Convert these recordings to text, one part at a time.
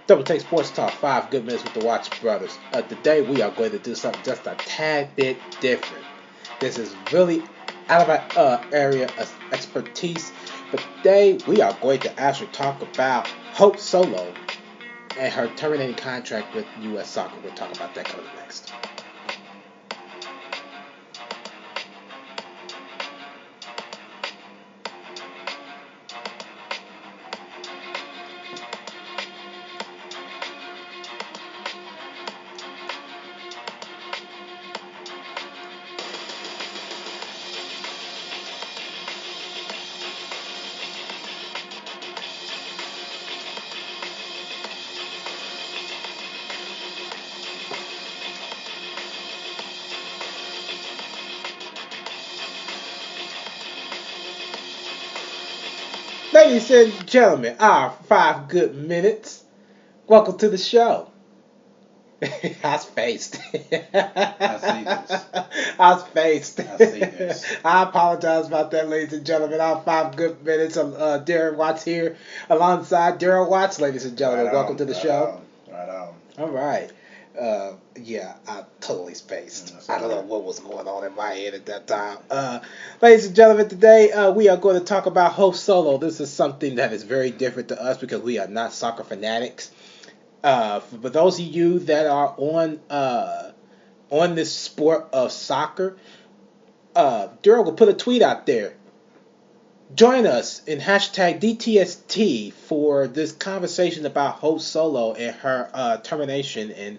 Double Take Sports Talk, 5 good minutes with the Watch Brothers. Today we are going to do something just a tad bit different. This is really out of our area of expertise, but today we are going to actually talk about Hope Solo and her terminating contract with U.S. Soccer. We'll talk about that coming next. Ladies and gentlemen, our 5 good minutes. Welcome to the show. I was faced. I see this. I was faced. I see this. I apologize about that, ladies and gentlemen. Our 5 good minutes. Darren Watts here alongside Daryl Watts, ladies and gentlemen. Welcome to the show. Right on. All right. Yeah, I totally spaced. I don't know what was going on in my head at that time. Ladies and gentlemen, today we are going to talk about Hope Solo. This is something that is very different to us because we are not soccer fanatics. For those of you that are on this sport of soccer, Daryl will put a tweet out there. Join us in hashtag DTST for this conversation about Hope Solo and her termination and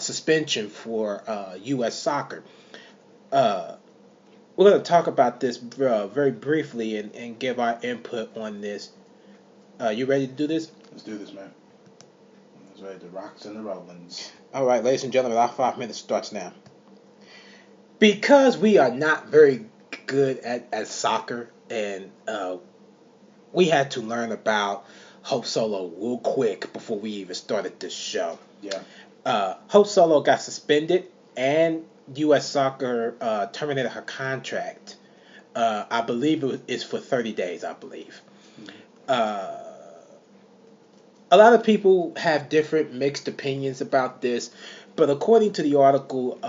suspension for U.S. Soccer. We're going to talk about this very briefly and give our input on this. You ready to do this? Let's do this, man. Let's ready the rocks and the rollins. All right, ladies and gentlemen, our 5 minutes starts now. Because we are not very good at soccer, and we had to learn about Hope Solo real quick before we even started this show. Yeah. Hope Solo got suspended, and U.S. Soccer terminated her contract. I believe it's for 30 days, I believe. Mm-hmm. A lot of people have different mixed opinions about this, but according to the article,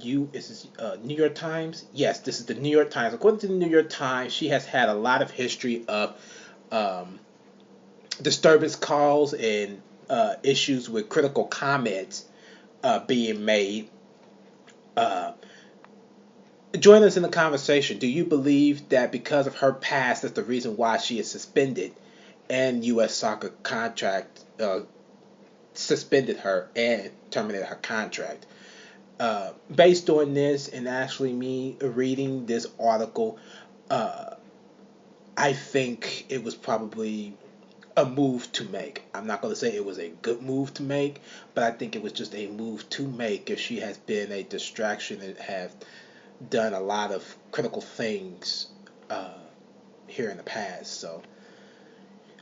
New York Times? Yes, this is the New York Times. According to the New York Times, she has had a lot of history of disturbance calls and issues with critical comments being made. Join us in the conversation. Do you believe that because of her past, that's the reason why she is suspended, and U.S. Soccer contract suspended her and terminated her contract? Based on this and actually me reading this article, I think it was probably a move to make. I'm not going to say it was a good move to make, but I think it was just a move to make if she has been a distraction and have done a lot of critical things here in the past. So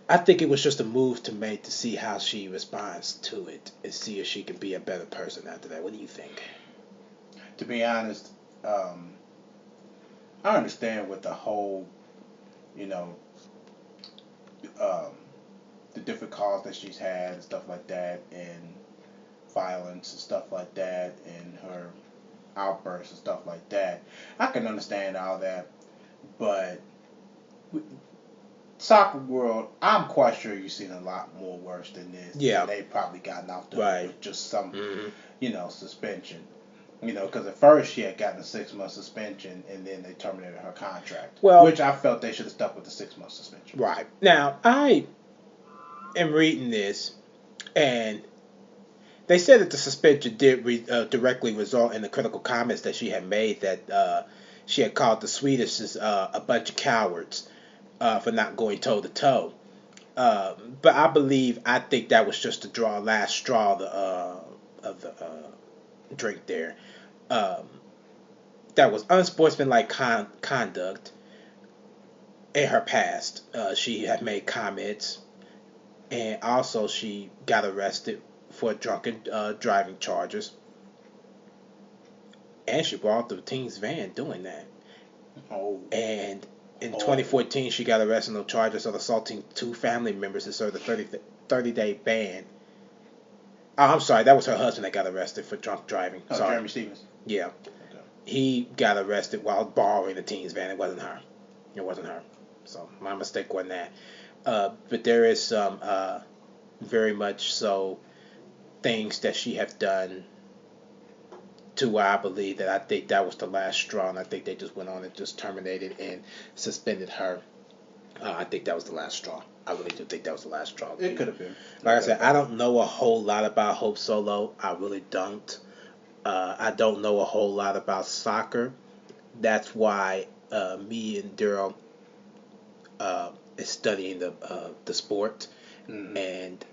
I think it was just a move to make to see how she responds to it and see if she can be a better person after that. What do you think? To be honest, I understand with the whole, you know, the different calls that she's had and stuff like that, and violence and stuff like that, and her outbursts and stuff like that. I can understand all that, but soccer world, I'm quite sure you've seen a lot more worse than this. Yeah. And they've probably gotten off the Right. with just some, Mm-hmm. suspension. Because at first she had gotten a 6-month suspension, and then they terminated her contract. Well, which I felt they should have stuck with the 6-month suspension. Right. Now, I am reading this, and they said that the suspension did directly result in the critical comments that she had made, that she had called the Swedish a bunch of cowards for not going toe to toe. But I think that was just the last straw of the drink there. That was unsportsmanlike conduct in her past. She had made comments, and also she got arrested for drunken driving charges, and she brought the team's van doing that. Oh. And In 2014, she got arrested on charges of assaulting 2 family members and served a 30-day ban. Oh, I'm sorry, that was her husband that got arrested for drunk driving. Oh, sorry. Jeremy Stevens. Yeah. Okay. He got arrested while borrowing the teen's van. It wasn't her. So my mistake on that. But there is some very much so things that she have done to where I believe that I think that was the last straw, and I think they just went on and just terminated and suspended her. I think that was the last straw. I really do think that was the last straw. It could have been. Like I said, I don't know a whole lot about Hope Solo. I really don't. I don't know a whole lot about soccer. That's why me and Daryl is studying the sport. Mm-hmm. And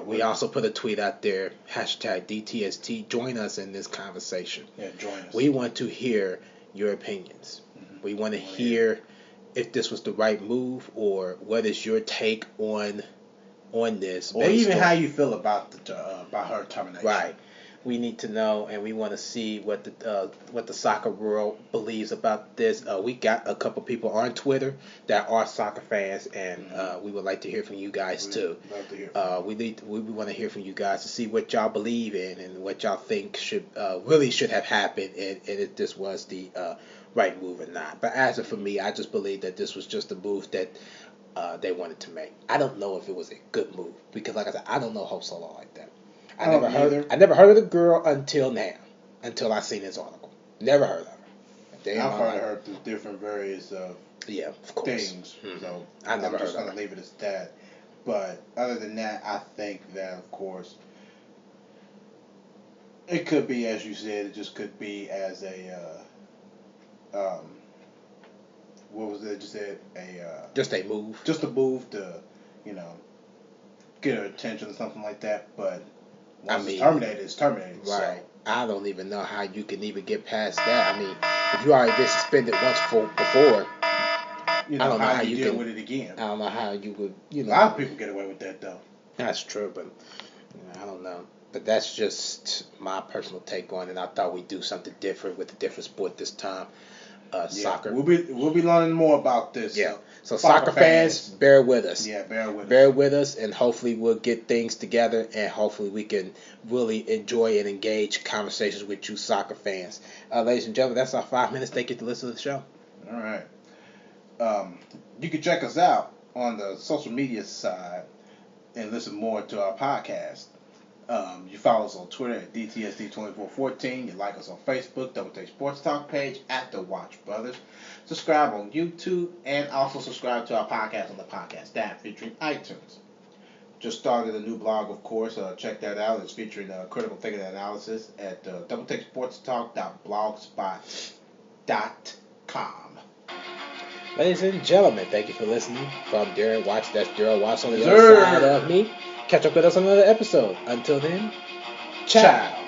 we also put a tweet out there, #DTST. Join us in this conversation. Yeah, join us. We want to hear your opinions. Mm-hmm. We want to hear if this was the right move, or what is your take on this, or even how you feel about her termination. Right. We need to know, and we want to see what the soccer world believes about this. We got a couple people on Twitter that are soccer fans, and we would like to hear from you guys too. Love to hear from you. We want to hear from you guys to see what y'all believe in and what y'all think should have happened, and if this was the right move or not. But as of for me, I just believe that this was just a move that they wanted to make. I don't know if it was a good move, because like I said, I don't know Hope Solo like that. I never heard of the girl until I seen this article. Never heard of her. I've heard of her through different various of course. things. Mm-hmm. So I never heard of her. I'm just going to leave it as that. But other than that, I think that, of course, it could be, as you said, it just could be as a what was it you said? Just a move. Just a move to, get her attention or something like that. But once it's terminated. Right. So. I don't even know how you can even get past that. I mean, if you already been suspended once before, I don't know how you deal with it again. I don't know how you would. A lot of people get away with that though. That's true, but I don't know. But that's just my personal take on it. I thought we'd do something different with a different sport this time. Soccer. We'll be learning more about this. Yeah. So soccer fans, bear with us. Yeah, bear with us, and hopefully we'll get things together, and hopefully we can really enjoy and engage conversations with you soccer fans. Ladies and gentlemen, that's our 5 minutes. Thank you to listen to the show. All right. You can check us out on the social media side and listen more to our podcast. You follow us on Twitter at DTSD2414. You like us on Facebook, Double Take Sports Talk page at The Watch Brothers. Subscribe on YouTube, and also subscribe to our podcast on the podcast app featuring iTunes. Just started a new blog, of course. Check that out. It's featuring critical thinking analysis at doubletakesportstalk.blogspot.com. Ladies and gentlemen, thank you for listening. From Daryl Watts, that's Daryl Watts on the other side of me. Catch up with us on another episode. Until then, ciao.